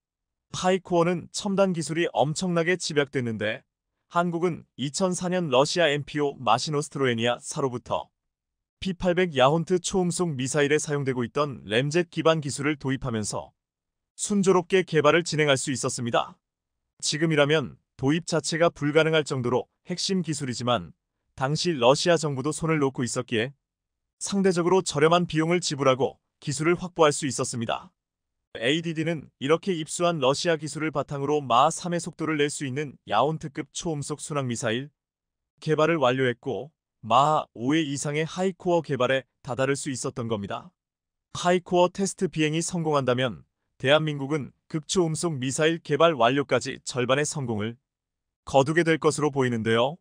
하이코어는 첨단 기술이 엄청나게 집약됐는데 한국은 2004년 러시아 MPO 마시노스트로에니아 사로부터 P-800 야혼트 초음속 미사일에 사용되고 있던 램젯 기반 기술을 도입하면서 순조롭게 개발을 진행할 수 있었습니다. 지금이라면 도입 자체가 불가능할 정도로 핵심 기술이지만 당시 러시아 정부도 손을 놓고 있었기에 상대적으로 저렴한 비용을 지불하고 기술을 확보할 수 있었습니다. ADD는 이렇게 입수한 러시아 기술을 바탕으로 마 3의 속도를 낼 수 있는 야혼트급 초음속 순항미사일 개발을 완료했고 마 5의 이상의 하이코어 개발에 다다를 수 있었던 겁니다. 하이코어 테스트 비행이 성공한다면 대한민국은 극초음속 미사일 개발 완료까지 절반의 성공을 거두게 될 것으로 보이는데요.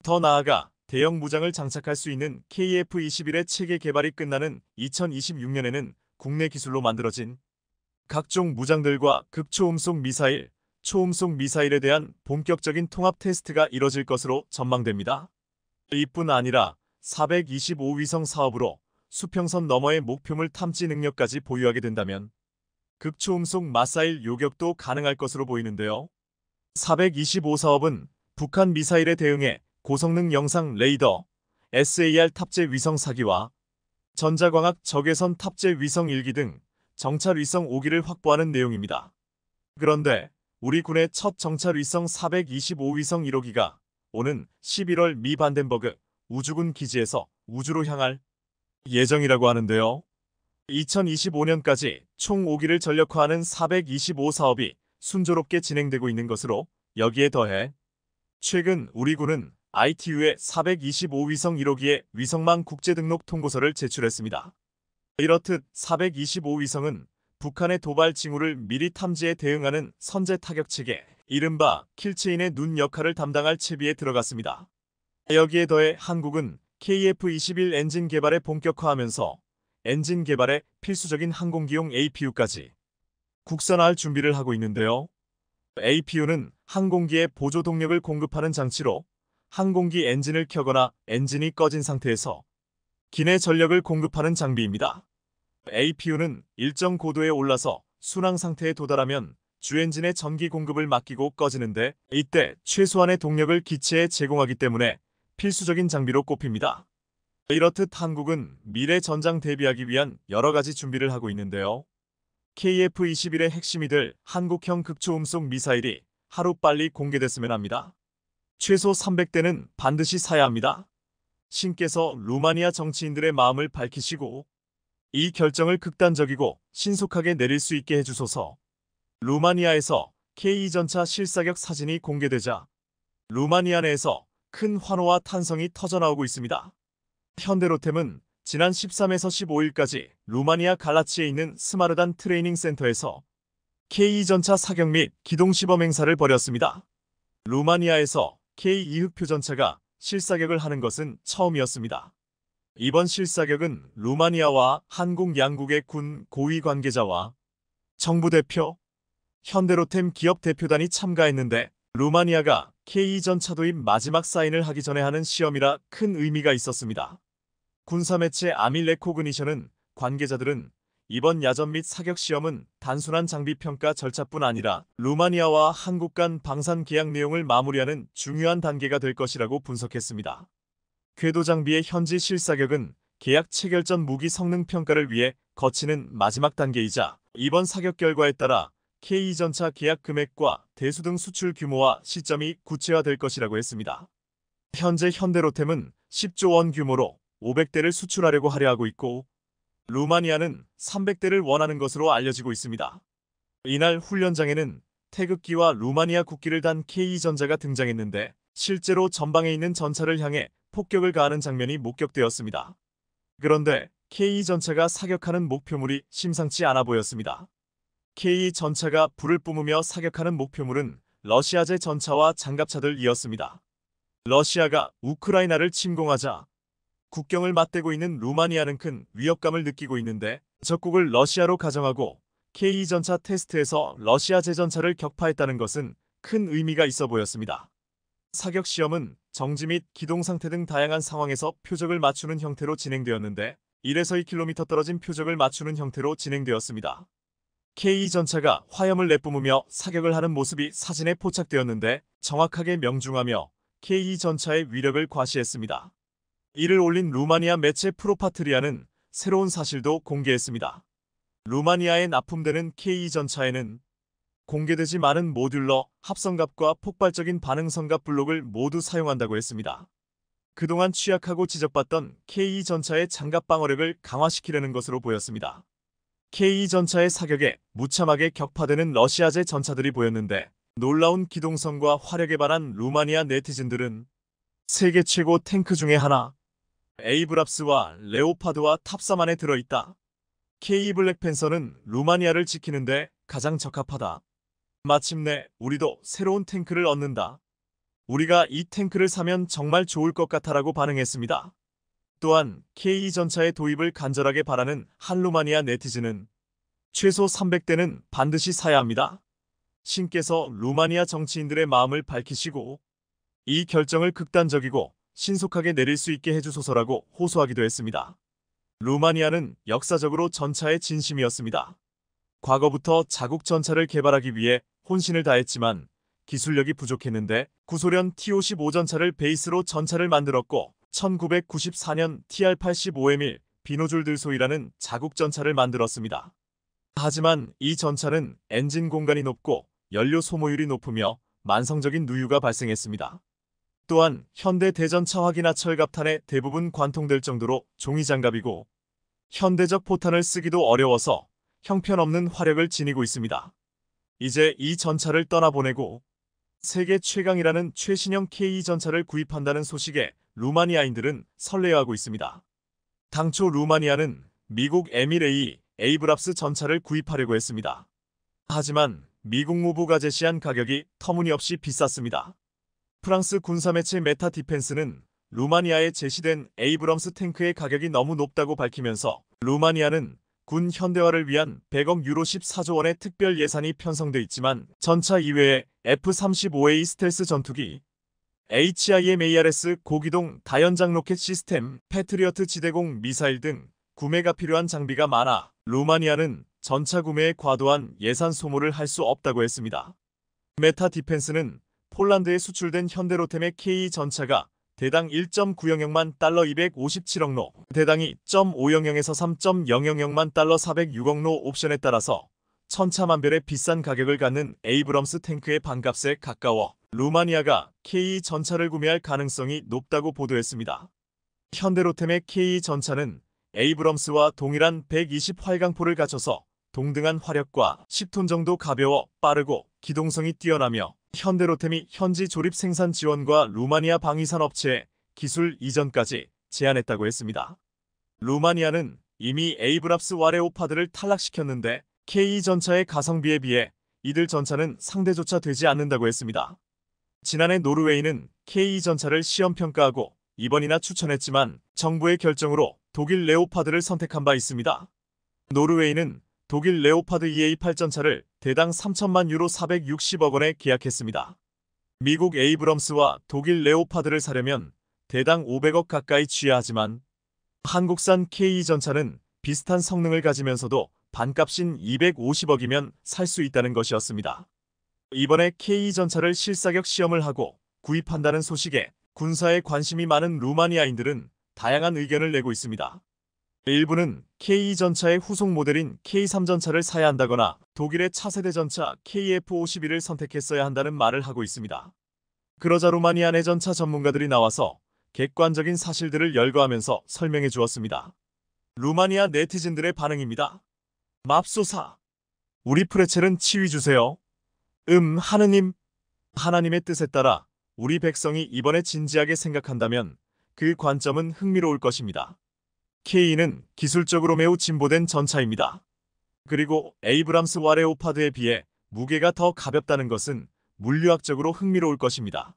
더 나아가 대형 무장을 장착할 수 있는 KF-21의 체계 개발이 끝나는 2026년에는 국내 기술로 만들어진 각종 무장들과 극초음속 미사일, 초음속 미사일에 대한 본격적인 통합 테스트가 이뤄질 것으로 전망됩니다. 이뿐 아니라 425위성 사업으로 수평선 너머의 목표물 탐지 능력까지 보유하게 된다면 극초음속 마사일 요격도 가능할 것으로 보이는데요. 425 사업은 북한 미사일에 대응해 고성능 영상 레이더, SAR 탑재 위성 사기와 전자광학 적외선 탑재 위성 1기 등 정찰 위성 5기를 확보하는 내용입니다. 그런데 우리 군의 첫 정찰 위성 425위성 1호기가 오는 11월 미 반덴버그 우주군 기지에서 우주로 향할 예정이라고 하는데요. 2025년까지 총 5기를 전력화하는 425 사업이 순조롭게 진행되고 있는 것으로 여기에 더해 최근 우리 군은 ITU의 425위성 1호기의 위성망 국제등록 통고서를 제출했습니다. 이렇듯 425위성은 북한의 도발 징후를 미리 탐지해 대응하는 선제 타격체계, 이른바 킬체인의 눈 역할을 담당할 채비에 들어갔습니다. 여기에 더해 한국은 KF-21 엔진 개발에 본격화하면서 엔진 개발에 필수적인 항공기용 APU까지 국산화할 준비를 하고 있는데요. APU는 항공기에 보조 동력을 공급하는 장치로 항공기 엔진을 켜거나 엔진이 꺼진 상태에서 기내 전력을 공급하는 장비입니다. APU는 일정 고도에 올라서 순항 상태에 도달하면 주엔진의 전기 공급을 맡기고 꺼지는데 이때 최소한의 동력을 기체에 제공하기 때문에 필수적인 장비로 꼽힙니다. 이렇듯 한국은 미래 전장 대비하기 위한 여러 가지 준비를 하고 있는데요. KF-21의 핵심이 될 한국형 극초음속 미사일이 하루빨리 공개됐으면 합니다. 최소 300대는 반드시 사야 합니다. 신께서 루마니아 정치인들의 마음을 밝히시고 이 결정을 극단적이고 신속하게 내릴 수 있게 해주소서. 루마니아에서 K2전차 실사격 사진이 공개되자 루마니아 내에서 큰 환호와 탄성이 터져나오고 있습니다. 현대로템은 지난 13에서 15일까지 루마니아 갈라치에 있는 스마르단 트레이닝 센터에서 K2전차 사격 및 기동 시범 행사를 벌였습니다. 루마니아에서 K2 흑표전차가 실사격을 하는 것은 처음이었습니다. 이번 실사격은 루마니아와 한국 양국의 군 고위 관계자와 정부 대표, 현대로템 기업 대표단이 참가했는데 루마니아가 K2 전차 도입 마지막 사인을 하기 전에 하는 시험이라 큰 의미가 있었습니다. 군사매체 아밀레코그니션은 관계자들은 이번 야전 및 사격 시험은 단순한 장비 평가 절차뿐 아니라 루마니아와 한국 간 방산 계약 내용을 마무리하는 중요한 단계가 될 것이라고 분석했습니다. 궤도 장비의 현지 실사격은 계약 체결 전 무기 성능 평가를 위해 거치는 마지막 단계이자 이번 사격 결과에 따라 K2전차 계약 금액과 대수 등 수출 규모와 시점이 구체화될 것이라고 했습니다. 현재 현대로템은 10조 원 규모로 500대를 수출하려고 하고 있고 루마니아는 300대를 원하는 것으로 알려지고 있습니다. 이날 훈련장에는 태극기와 루마니아 국기를 단 K2전차가 등장했는데 실제로 전방에 있는 전차를 향해 폭격을 가하는 장면이 목격되었습니다. 그런데 K2전차가 사격하는 목표물이 심상치 않아 보였습니다. K2전차가 불을 뿜으며 사격하는 목표물은 러시아제 전차와 장갑차들이었습니다. 러시아가 우크라이나를 침공하자 국경을 맞대고 있는 루마니아는 큰 위협감을 느끼고 있는데 적국을 러시아로 가정하고 K2전차 테스트에서 러시아제 전차를 격파했다는 것은 큰 의미가 있어 보였습니다. 사격 시험은 정지 및 기동 상태 등 다양한 상황에서 표적을 맞추는 형태로 진행되었는데 1에서 2km 떨어진 표적을 맞추는 형태로 진행되었습니다. K2전차가 화염을 내뿜으며 사격을 하는 모습이 사진에 포착되었는데 정확하게 명중하며 K2전차의 위력을 과시했습니다. 이를 올린 루마니아 매체 프로파트리아는 새로운 사실도 공개했습니다. 루마니아에 납품되는 K2전차에는 공개되지 않은 모듈러, 합성갑과 폭발적인 반응성갑 블록을 모두 사용한다고 했습니다. 그동안 취약하고 지적받던 K2전차의 장갑 방어력을 강화시키려는 것으로 보였습니다. K2전차의 사격에 무참하게 격파되는 러시아제 전차들이 보였는데 놀라운 기동성과 화력에 반한 루마니아 네티즌들은 세계 최고 탱크 중에 하나, 에이브랍스와 레오파드와 탑3 안에 들어있다. K 블랙팬서는 루마니아를 지키는데 가장 적합하다. 마침내 우리도 새로운 탱크를 얻는다. 우리가 이 탱크를 사면 정말 좋을 것 같아라고 반응했습니다. 또한 K2전차의 도입을 간절하게 바라는 한 루마니아 네티즌은 최소 300대는 반드시 사야 합니다. 신께서 루마니아 정치인들의 마음을 밝히시고 이 결정을 극단적이고 신속하게 내릴 수 있게 해주소서라고 호소하기도 했습니다. 루마니아는 역사적으로 전차의 진심이었습니다. 과거부터 자국 전차를 개발하기 위해 혼신을 다했지만 기술력이 부족했는데 구소련 T-55 전차를 베이스로 전차를 만들었고 1994년 TR-85M1 비노줄 들소이라는 자국 전차를 만들었습니다. 하지만 이 전차는 엔진 공간이 높고 연료 소모율이 높으며 만성적인 누유가 발생했습니다. 또한 현대 대전차 화기나 철갑탄에 대부분 관통될 정도로 종이장갑이고 현대적 포탄을 쓰기도 어려워서 형편없는 화력을 지니고 있습니다. 이제 이 전차를 떠나보내고 세계 최강이라는 최신형 K 전차를 구입한다는 소식에 루마니아인들은 설레어하고 있습니다. 당초 루마니아는 미국 에미레이 에이브랍스 전차를 구입하려고 했습니다. 하지만 미국 무부가 제시한 가격이 터무니없이 비쌌습니다. 프랑스 군사매체 메타 디펜스는 루마니아에 제시된 에이브럼스 탱크의 가격이 너무 높다고 밝히면서 루마니아는 군 현대화를 위한 100억 유로 14조 원의 특별 예산이 편성돼 있지만 전차 이외에 F-35A 스텔스 전투기, HIMARS 고기동 다연장 로켓 시스템, 패트리어트 지대공 미사일 등 구매가 필요한 장비가 많아 루마니아는 전차 구매에 과도한 예산 소모를 할 수 없다고 했습니다. 메타 디펜스는 폴란드에 수출된 현대로템의 K 전차가 대당 1.900만 달러 257억 로, 대당이 0.500에서 3.000만 달러 406억 로 옵션에 따라서 천차만별의 비싼 가격을 갖는 에이브럼스 탱크의 반값에 가까워 루마니아가 K 전차를 구매할 가능성이 높다고 보도했습니다. 현대로템의 K 전차는 에이브럼스와 동일한 120활강포를 갖춰서 동등한 화력과 10톤 정도 가벼워 빠르고 기동성이 뛰어나며 현대로템이 현지 조립 생산 지원과 루마니아 방위산 업체에 기술 이전까지 제안했다고 했습니다. 루마니아는 이미 에이브랍스 와레오파드를 탈락시켰는데 K 전차의 가성비에 비해 이들 전차는 상대조차 되지 않는다고 했습니다. 지난해 노르웨이는 K 전차를 시험평가하고 이번이나 추천했지만 정부의 결정으로 독일 레오파드를 선택한 바 있습니다. 노르웨이는 독일 레오파드 EA8 전차를 대당 3천만 유로 460억 원에 계약했습니다. 미국 에이브럼스와 독일 레오파드를 사려면 대당 500억 가까이 쥐야 하지만 한국산 K전차는 비슷한 성능을 가지면서도 반값인 250억이면 살 수 있다는 것이었습니다. 이번에 K전차를 실사격 시험을 하고 구입한다는 소식에 군사에 관심이 많은 루마니아인들은 다양한 의견을 내고 있습니다. 일부는 K전차의 후속 모델인 K3전차를 사야 한다거나 독일의 차세대 전차 KF51을 선택했어야 한다는 말을 하고 있습니다. 그러자 루마니아 내전차 전문가들이 나와서 객관적인 사실들을 열거하면서 설명해 주었습니다. 루마니아 네티즌들의 반응입니다. 맙소사. 우리 프레첼은 치위 주세요. 하느님. 하나님의 뜻에 따라 우리 백성이 이번에 진지하게 생각한다면 그 관점은 흥미로울 것입니다. K는 기술적으로 매우 진보된 전차입니다. 그리고 에이브람스와 레오파드에 비해 무게가 더 가볍다는 것은 물리학적으로 흥미로울 것입니다.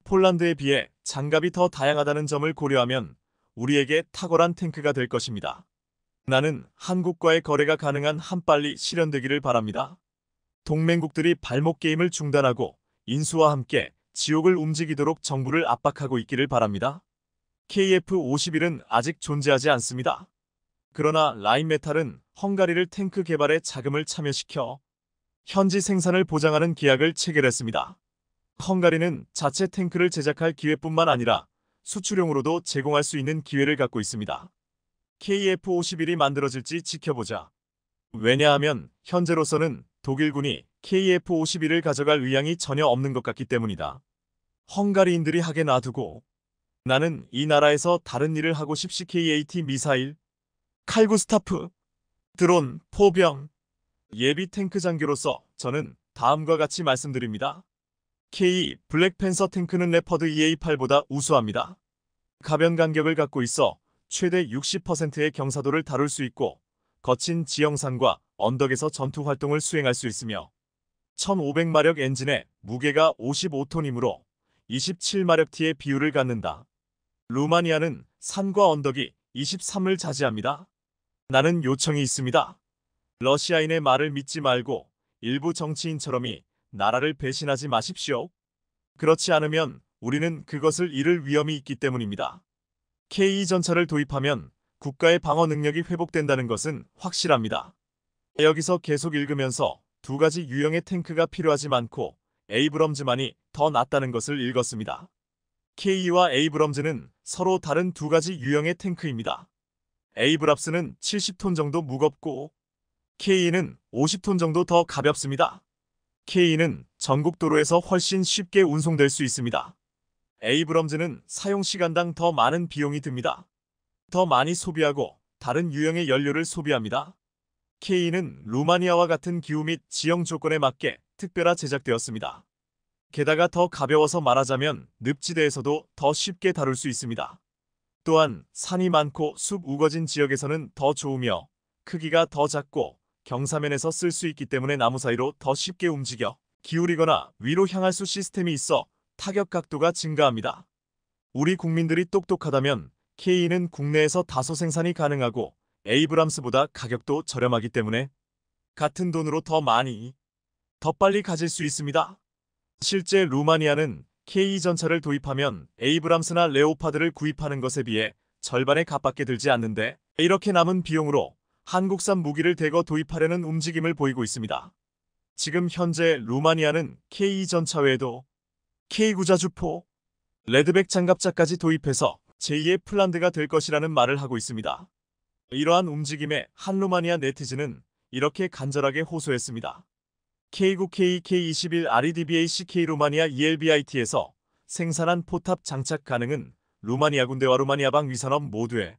폴란드에 비해 장갑이 더 다양하다는 점을 고려하면 우리에게 탁월한 탱크가 될 것입니다. 나는 한국과의 거래가 가능한 한 빨리 실현되기를 바랍니다. 동맹국들이 발목 게임을 중단하고 인수와 함께 지옥을 움직이도록 정부를 압박하고 있기를 바랍니다. KF51은 아직 존재하지 않습니다. 그러나 라인메탈은 헝가리를 탱크 개발에 자금을 참여시켜 현지 생산을 보장하는 계약을 체결했습니다. 헝가리는 자체 탱크를 제작할 기회뿐만 아니라 수출용으로도 제공할 수 있는 기회를 갖고 있습니다. KF51이 만들어질지 지켜보자. 왜냐하면 현재로서는 독일군이 KF51을 가져갈 의향이 전혀 없는 것 같기 때문이다. 헝가리인들이 하게 놔두고 나는 이 나라에서 다른 일을 하고 싶시. KAT 미사일, 칼구스타프, 드론, 포병, 예비 탱크 장교로서 저는 다음과 같이 말씀드립니다. K 블랙팬서 탱크는 레퍼드 EA8보다 우수합니다. 가변 간격을 갖고 있어 최대 60%의 경사도를 다룰 수 있고 거친 지형산과 언덕에서 전투 활동을 수행할 수 있으며 1500마력 엔진에 무게가 55톤이므로 27마력티의 비율을 갖는다. 루마니아는 산과 언덕이 23을 차지합니다. 나는 요청이 있습니다. 러시아인의 말을 믿지 말고 일부 정치인처럼이 나라를 배신하지 마십시오. 그렇지 않으면 우리는 그것을 잃을 위험이 있기 때문입니다. K전차를 도입하면 국가의 방어 능력이 회복된다는 것은 확실합니다. 여기서 계속 읽으면서 두 가지 유형의 탱크가 필요하지 많고 에이브럼즈만이 더 낫다는 것을 읽었습니다. K와 에이브럼즈는 서로 다른 두 가지 유형의 탱크입니다. 에이브람스는 70톤 정도 무겁고 K는 50톤 정도 더 가볍습니다. K는 전국 도로에서 훨씬 쉽게 운송될 수 있습니다. 에이브럼즈는 사용 시간당 더 많은 비용이 듭니다. 더 많이 소비하고 다른 유형의 연료를 소비합니다. K는 루마니아와 같은 기후 및 지형 조건에 맞게 특별화 제작되었습니다. 게다가 더 가벼워서 말하자면 늪지대에서도 더 쉽게 다룰 수 있습니다. 또한 산이 많고 숲 우거진 지역에서는 더 좋으며 크기가 더 작고 경사면에서 쓸 수 있기 때문에 나무 사이로 더 쉽게 움직여 기울이거나 위로 향할 수 시스템이 있어 타격 각도가 증가합니다. 우리 국민들이 똑똑하다면 K는 국내에서 다소 생산이 가능하고 에이브람스보다 가격도 저렴하기 때문에 같은 돈으로 더 많이, 더 빨리 가질 수 있습니다. 실제 루마니아는 K전차를 도입하면 에이브람스나 레오파드를 구입하는 것에 비해 절반에 가깝게 들지 않는데 이렇게 남은 비용으로 한국산 무기를 대거 도입하려는 움직임을 보이고 있습니다. 지금 현재 루마니아는 K전차 외에도 K구자주포, 레드백 장갑차까지 도입해서 제2의 폴란드가 될 것이라는 말을 하고 있습니다. 이러한 움직임에 한 루마니아 네티즌은 이렇게 간절하게 호소했습니다. K9K, K21 REDBAC K 루마니아 ELBIT에서 생산한 포탑 장착 가능은 루마니아 군대와 루마니아방 위산업 모두에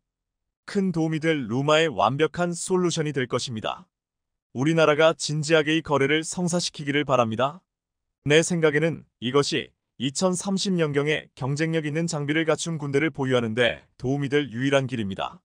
큰 도움이 될 루마의 완벽한 솔루션이 될 것입니다. 우리나라가 진지하게 이 거래를 성사시키기를 바랍니다. 내 생각에는 이것이 2030년경에 경쟁력 있는 장비를 갖춘 군대를 보유하는 데 도움이 될 유일한 길입니다.